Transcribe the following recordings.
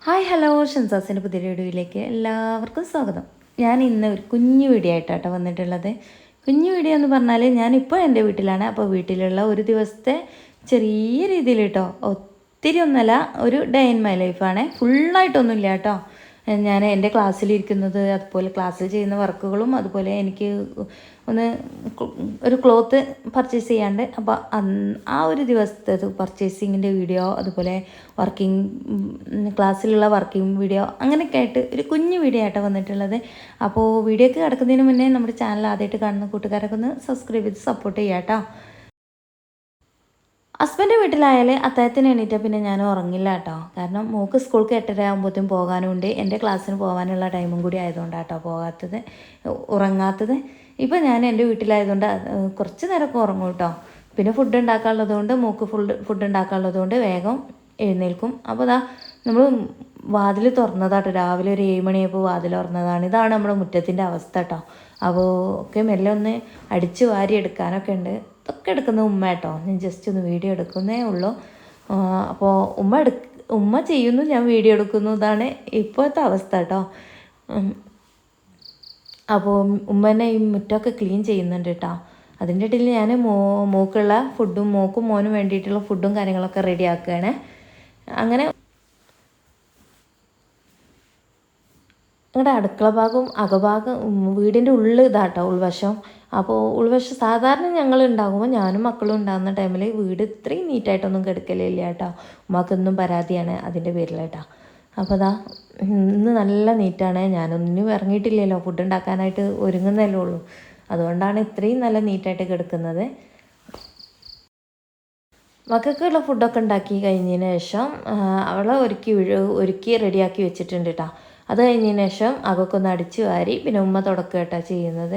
Hi hello ഷൻസാസിൻ്റെ പുതിയ വീഡിയോയിലേക്ക് എല്ലാവർക്കും സ്വാഗതം. ഞാൻ ഇന്ന് ഒരു കുഞ്ഞു വീഡിയോ ആയിട്ടാട്ടോ വന്നിട്ടുള്ളത്. കുഞ്ഞു വീഡിയോ എന്ന് പറഞ്ഞാൽ ഞാനിപ്പോൾ എൻ്റെ വീട്ടിലാണ്. അപ്പോൾ വീട്ടിലുള്ള ഒരു ദിവസത്തെ ചെറിയ രീതിയിൽ കേട്ടോ, ഒത്തിരി ഒന്നല്ല, ഒരു ഡേ ഇൻ മൈ ലൈഫാണ്. ഫുള്ളായിട്ടൊന്നുമില്ല കേട്ടോ. ഞാൻ എൻ്റെ ക്ലാസ്സിലിരിക്കുന്നത്, അതുപോലെ ക്ലാസ്സിൽ ചെയ്യുന്ന വർക്കുകളും, അതുപോലെ എനിക്ക് ഒന്ന് ഒരു ക്ലോത്ത് പർച്ചേസ് ചെയ്യാണ്ട്, അപ്പോൾ ആ ഒരു ദിവസത്തെ പർച്ചേസിങ്ങിൻ്റെ വീഡിയോ, അതുപോലെ ക്ലാസ്സിലുള്ള വർക്കിംഗ് വീഡിയോ, അങ്ങനെയൊക്കെ ആയിട്ട് ഒരു കുഞ്ഞു വീഡിയോ ആയിട്ടാണ് വന്നിട്ടുള്ളത്. അപ്പോൾ വീഡിയോക്ക് കിടക്കുന്നതിന് മുന്നേ നമ്മുടെ ചാനൽ ആദ്യമായിട്ട് കാണുന്ന കൂട്ടുകാരൊക്കെ ഒന്ന് സബ്സ്ക്രൈബ് ചെയ്ത് സപ്പോർട്ട് ചെയ്യാം കേട്ടോ. ഹസ്ബൻഡ് വീട്ടിലായാൽ അത്താഴത്തിന് എണീറ്റാൽ പിന്നെ ഞാൻ ഉറങ്ങില്ല കേട്ടോ. കാരണം മോൾക്ക് സ്കൂൾക്ക് 8:30 ആകുമ്പോഴത്തേക്കും പോകാനുണ്ട്. എൻ്റെ ക്ലാസ്സിന് പോകാനുള്ള ടൈമും കൂടി ആയതുകൊണ്ടാട്ടോ ഉറങ്ങാത്തത്. ഇപ്പം ഞാൻ എൻ്റെ വീട്ടിലായതുകൊണ്ട് കുറച്ച് നേരമൊക്കെ ഉറങ്ങും കേട്ടോ. പിന്നെ ഫുഡ് ഉണ്ടാക്കാനുള്ളതുകൊണ്ട്, മോൾക്ക് ഫുഡ് ഉണ്ടാക്കാനുള്ളതുകൊണ്ട് വേഗം എഴുന്നേൽക്കും. അപ്പോൾ നമ്മൾ വാതിൽ തുറന്നതാട്ടോ. രാവിലെ ഒരു 7 മണിയായപ്പോൾ വാതിൽ തുറന്നതാണ്. ഇതാണ് നമ്മുടെ മുറ്റത്തിൻ്റെ അവസ്ഥ കേട്ടോ. അപ്പോൾ ഒക്കെ മെല്ലെ ഒന്ന് അടിച്ച് വാരി എടുക്കാനൊക്കെ ഉണ്ട്. ഇതൊക്കെ എടുക്കുന്ന ഉമ്മ കേട്ടോ. ഞാൻ ജസ്റ്റ് ഒന്ന് വീഡിയോ എടുക്കുന്നേ ഉള്ളൂ. അപ്പോൾ ഉമ്മ ചെയ്യുന്നു, ഞാൻ വീഡിയോ എടുക്കുന്നു. ഇതാണ് ഇപ്പോഴത്തെ അവസ്ഥ കേട്ടോ. അപ്പോൾ ഉമ്മനെ ഈ മുറ്റമൊക്കെ ക്ലീൻ ചെയ്യുന്നുണ്ട് കേട്ടോ. അതിൻ്റെ ഇടയിൽ ഞാൻ മോക്കുള്ള ഫുഡും, മോക്കും മോനും വേണ്ടിയിട്ടുള്ള ഫുഡും കാര്യങ്ങളൊക്കെ റെഡി ആക്കുകയാണ്. അങ്ങനെ ഞങ്ങളുടെ അടുക്കള ഭാഗവും അകഭാഗം വീടിൻ്റെ ഉള്ളിൽ ഇതാട്ടോ, ഉൾവശം. അപ്പോൾ ഉൾവശം സാധാരണ ഞങ്ങൾ ഉണ്ടാകുമ്പോൾ, ഞാനും മക്കളും ഉണ്ടാകുന്ന ടൈമിൽ വീട് ഇത്രയും നീറ്റായിട്ടൊന്നും കിടക്കലില്ല കേട്ടോ. ഉമ്മാക്കൊന്നും പരാതിയാണ് അതിൻ്റെ പേരിൽ കേട്ടോ. അപ്പോൾ ഇന്ന് നല്ല നീറ്റാണ്. ഞാനൊന്നും ഇറങ്ങിയിട്ടില്ലല്ലോ, ഫുഡ് ഉണ്ടാക്കാനായിട്ട് ഒരുങ്ങുന്നല്ലേ ഉള്ളൂ. അതുകൊണ്ടാണ് ഇത്രയും നല്ല നീറ്റായിട്ട് കിടക്കുന്നത്. മക്കൾക്കുള്ള ഫുഡൊക്കെ ഉണ്ടാക്കി കഴിഞ്ഞതിന് ശേഷം അവളെ ഒരുക്കി റെഡിയാക്കി വെച്ചിട്ടുണ്ട് കേട്ടോ. അത് കഴിഞ്ഞതിന് ശേഷം അകൊക്കെ ഒന്ന് അടിച്ച് വാരി പിന്നെ ഉമ്മ തുടക്കുക കേട്ടോ ചെയ്യുന്നത്.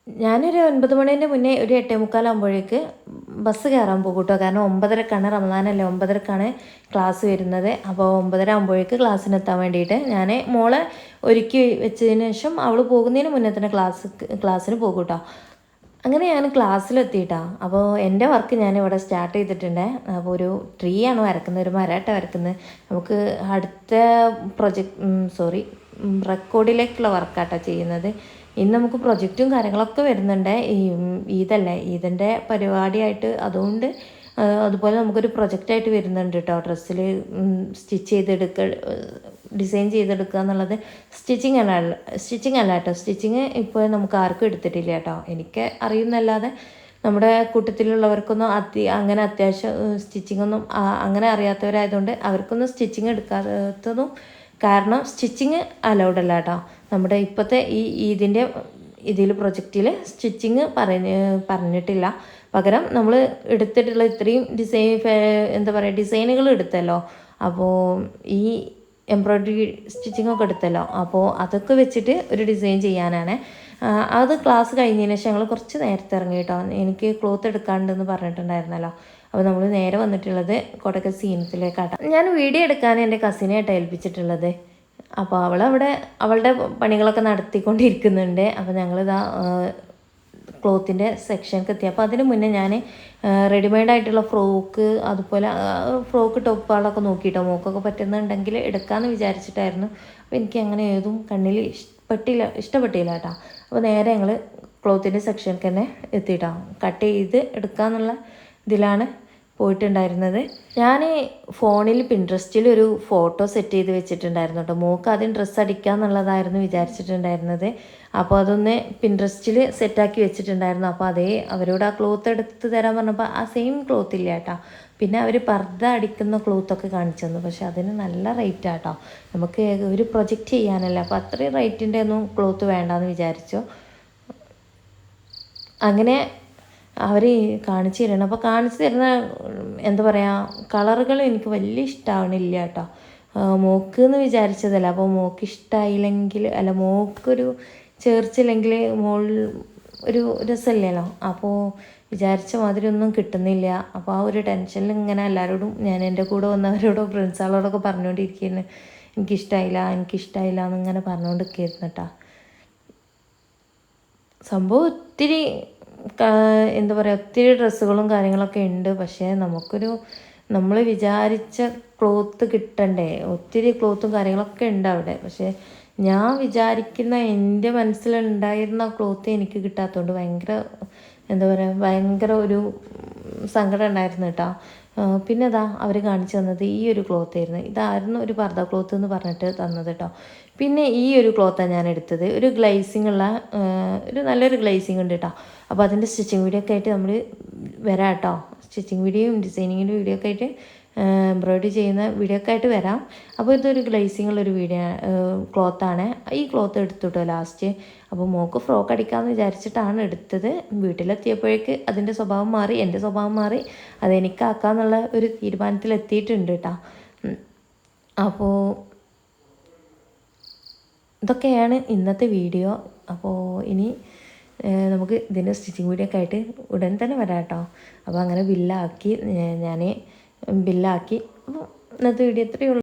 ഞാനൊരു 9 മണീൻ്റെ മുന്നേ ഒരു 8:45 ആകുമ്പോഴേക്ക് ബസ് കയറാൻ പോകും കേട്ടോ. കാരണം 9:30ക്കാണ്, റമദാനല്ലേ, 9:30ക്കാണ് ക്ലാസ് വരുന്നത്. അപ്പോൾ 9:30 ആകുമ്പോഴേക്ക് ക്ലാസ്സിനെത്താൻ വേണ്ടിയിട്ട് ഞാൻ മോളെ ഒരുക്കി വെച്ചതിന് ശേഷം അവൾ പോകുന്നതിന് മുന്നേ തന്നെ ക്ലാസ്സിന് പോകും കേട്ടോ. അങ്ങനെ ഞാൻ ക്ലാസ്സിലെത്തിയിട്ടാ. അപ്പോൾ എൻ്റെ വർക്ക് ഞാനിവിടെ സ്റ്റാർട്ട് ചെയ്തിട്ടുണ്ട്. അപ്പോൾ ഒരു ട്രീ ആണ് വരക്കുന്നത്, ഒരു മരമായിട്ട് വരക്കുന്നത്. നമുക്ക് അടുത്ത റെക്കോർഡിലേക്കുള്ള വർക്കാട്ടോ ചെയ്യുന്നത്. ഇന്ന് നമുക്ക് പ്രൊജക്റ്റും കാര്യങ്ങളൊക്കെ വരുന്നുണ്ട്. ഈദിൻ്റെ പരിപാടിയായിട്ട്. അതുകൊണ്ട് അതുപോലെ നമുക്കൊരു പ്രൊജക്റ്റായിട്ട് വരുന്നുണ്ട് കേട്ടോ. ഡ്രസ്സിൽ ഡിസൈൻ ചെയ്തെടുക്കുക എന്നുള്ളത്. സ്റ്റിച്ചിങ് അല്ല കേട്ടോ. സ്റ്റിച്ചിങ് ഇപ്പോൾ നമുക്ക് ആർക്കും എടുത്തിട്ടില്ല കേട്ടോ. എനിക്ക് അറിയുന്നല്ലാതെ നമ്മുടെ കൂട്ടത്തിലുള്ളവർക്കൊന്നും അങ്ങനെ അത്യാവശ്യം സ്റ്റിച്ചിങ്ങൊന്നും അങ്ങനെ അറിയാത്തവരായതുകൊണ്ട് അവർക്കൊന്നും സ്റ്റിച്ചിങ് എടുക്കാത്തതും കാരണം സ്റ്റിച്ചിങ് അലൗഡ് അല്ല കേട്ടോ. നമ്മുടെ ഇപ്പോഴത്തെ ഇതിൽ പ്രൊജക്റ്റിൽ സ്റ്റിച്ചിങ് പറഞ്ഞിട്ടില്ല. പകരം നമ്മൾ എടുത്തിട്ടുള്ള ഇത്രയും ഡിസൈനുകൾ എടുത്തല്ലോ. അപ്പോൾ ഈ എംബ്രോയ്ഡറി സ്റ്റിച്ചിങ്ങൊക്കെ എടുത്തല്ലോ. അപ്പോൾ അതൊക്കെ വെച്ചിട്ട് ഒരു ഡിസൈൻ ചെയ്യാനാണ്. അത് ക്ലാസ് കഴിഞ്ഞതിന് ശേഷം ഞങ്ങൾ കുറച്ച് നേരത്തെ ഇറങ്ങി കേട്ടോ. എനിക്ക് ക്ലോത്ത് എടുക്കാണ്ടെന്ന് പറഞ്ഞിട്ടുണ്ടായിരുന്നല്ലോ. അപ്പോൾ നമ്മൾ നേരെ വന്നിട്ടുള്ളത് കൊടക് സീനത്തിലേക്കാട്ടോ. ഞാൻ വീഡിയോ എടുക്കാൻ എൻ്റെ കസിനായിട്ടാണ് ഏൽപ്പിച്ചിട്ടുള്ളത്. അപ്പോൾ അവളുടെ പണികളൊക്കെ നടത്തിക്കൊണ്ടിരിക്കുന്നുണ്ട്. അപ്പോൾ ഞങ്ങളിതാ ക്ലോത്തിൻ്റെ സെക്ഷനൊക്കെ എത്തി. അപ്പോൾ അതിന് മുന്നേ ഞാൻ റെഡിമെയ്ഡായിട്ടുള്ള അതുപോലെ ഫ്രോക്ക് ടോപ്പുകളൊക്കെ നോക്കിയിട്ടോ. മോക്കൊക്കെ പറ്റുന്നുണ്ടെങ്കിൽ എടുക്കാമെന്ന് വിചാരിച്ചിട്ടായിരുന്നു. അപ്പോൾ എനിക്ക് അങ്ങനെ ഏതും കണ്ണിൽ ഇഷ്ടപ്പെട്ടില്ല കേട്ടോ. അപ്പോൾ നേരെ ഞങ്ങൾ ക്ലോത്തിൻ്റെ സെക്ഷനൊക്കെ തന്നെ എത്തിയിട്ടോ. കട്ട് ചെയ്ത് എടുക്കാമെന്നുള്ള ഇതിലാണ് പോയിട്ടുണ്ടായിരുന്നത്. ഞാൻ ഫോണിൽ പിൻട്രസ്റ്റിൽ ഒരു ഫോട്ടോ സെറ്റ് ചെയ്ത് വെച്ചിട്ടുണ്ടായിരുന്നു കേട്ടോ. മോൾക്ക് ആദ്യം ഡ്രസ്സ് അടിക്കാമെന്നുള്ളതായിരുന്നു വിചാരിച്ചിട്ടുണ്ടായിരുന്നത്. അപ്പോൾ അതൊന്ന് പിൻട്രസ്റ്റിൽ സെറ്റാക്കി വെച്ചിട്ടുണ്ടായിരുന്നു. അപ്പോൾ അവരോട് ആ ക്ലോത്ത് എടുത്ത് തരാൻ പറഞ്ഞപ്പോൾ ആ സെയിം ക്ലോത്ത് ഇല്ല കേട്ടോ. പിന്നെ അവർ പർദ്ദ അടിക്കുന്ന ക്ലോത്തൊക്കെ കാണിച്ചു തന്നു. പക്ഷെ അതിന് നല്ല റേറ്റ് ആട്ടോ. നമുക്ക് ഒരു പ്രൊജക്റ്റ് ചെയ്യാനല്ല. അപ്പോൾ അത്രയും റേറ്റിൻ്റെ ഒന്നും ക്ലോത്ത് വേണ്ടാന്ന് വിചാരിച്ചു. അങ്ങനെ അവർ കാണിച്ചു തരണം. അപ്പോൾ കാണിച്ചു തരുന്ന കളറുകൾ എനിക്ക് വലിയ ഇഷ്ടമാവണില്ല കേട്ടോ. മോക്ക് എന്ന് വിചാരിച്ചതല്ല. അപ്പോൾ മോക്ക് ഇഷ്ടമായില്ലെങ്കിൽ, മോക്കൊരു ചേർച്ചില്ലെങ്കിൽ ഒരു രസമില്ലല്ലോ. അപ്പോൾ വിചാരിച്ച മാതിരി ഒന്നും കിട്ടുന്നില്ല. അപ്പോൾ ആ ഒരു ടെൻഷനിൽ ഇങ്ങനെ എല്ലാവരോടും, ഞാൻ എൻ്റെ കൂടെ വന്നവരോടോ ഫ്രണ്ട്സുകളോടൊക്കെ പറഞ്ഞുകൊണ്ടിരിക്കുന്നു, എനിക്കിഷ്ടമായില്ല എന്നിങ്ങനെ പറഞ്ഞുകൊണ്ടിരിക്കുന്നു കേട്ടോ. സംഭവം ഒത്തിരി ഒത്തിരി ഡ്രസ്സുകളും കാര്യങ്ങളൊക്കെ ഉണ്ട്. പക്ഷേ നമുക്കൊരു നമ്മൾ വിചാരിച്ച ക്ലോത്ത് കിട്ടണ്ടേ. ഒത്തിരി ക്ലോത്തും കാര്യങ്ങളൊക്കെ ഉണ്ട് അവിടെ. പക്ഷേ ഞാൻ വിചാരിക്കുന്ന എൻ്റെ മനസ്സിലുണ്ടായിരുന്ന ക്ലോത്ത് എനിക്ക് കിട്ടാത്തതുകൊണ്ട് ഭയങ്കര എന്താ പറയുക, ഭയങ്കര ഒരു സങ്കടം ഉണ്ടായിരുന്നു കേട്ടോ. പിന്നെ ഇതാ അവർ കാണിച്ചു തന്നത് ഈ ഒരു ക്ലോത്ത് ആയിരുന്നു. ഇതായിരുന്നു ഒരു പർദ്ദ ക്ലോത്ത് എന്ന് പറഞ്ഞിട്ട് തന്നത് കേട്ടോ. പിന്നെ ഈ ഒരു ക്ലോത്താണ് ഞാൻ എടുത്തത്. ഒരു ഗ്ലേസിങ് ഉള്ള ഒരു നല്ലൊരു ഗ്ലേസിങ് ഉണ്ട് കേട്ടോ. അപ്പോൾ അതിൻ്റെ സ്റ്റിച്ചിങ് വീഡിയോ ഒക്കെ ആയിട്ട് നമ്മൾ വരാം കേട്ടോ. സ്റ്റിച്ചിങ് വീഡിയോയും ഡിസൈനിങ്ങിൻ്റെ വീഡിയോ ഒക്കെ ആയിട്ട്, എംബ്രോയിഡറി ചെയ്യുന്ന വീഡിയോ ഒക്കെ ആയിട്ട് വരാം. അപ്പോൾ ഇതൊരു ഗ്ലേസിങ് ഉള്ളൊരു വീഡിയോ ക്ലോത്താണ്. ഈ ക്ലോത്ത് എടുത്തുട്ടോ ലാസ്റ്റ്. അപ്പോൾ മോൾക്ക് ഫ്രോക്ക് അടിക്കാമെന്ന് വിചാരിച്ചിട്ടാണ് എടുത്തത്. വീട്ടിലെത്തിയപ്പോഴേക്ക് അതിൻ്റെ സ്വഭാവം മാറി, എൻ്റെ സ്വഭാവം മാറി. അതെനിക്കാക്കാന്നുള്ള ഒരു തീരുമാനത്തിലെത്തിയിട്ടുണ്ട് കേട്ടോ. അപ്പോൾ ഇതൊക്കെയാണ് ഇന്നത്തെ വീഡിയോ. അപ്പോൾ ഇനി നമുക്ക് ഇതിൻ്റെ സ്റ്റിച്ചിങ് വീഡിയോ ഒക്കെ ആയിട്ട് ഉടൻ തന്നെ വരാം കേട്ടോ. അപ്പോൾ അങ്ങനെ ബില്ലാക്കി. അപ്പോൾ ഇന്നത്തെ വീഡിയോ ഇത്രയേ ഉള്ളൂ.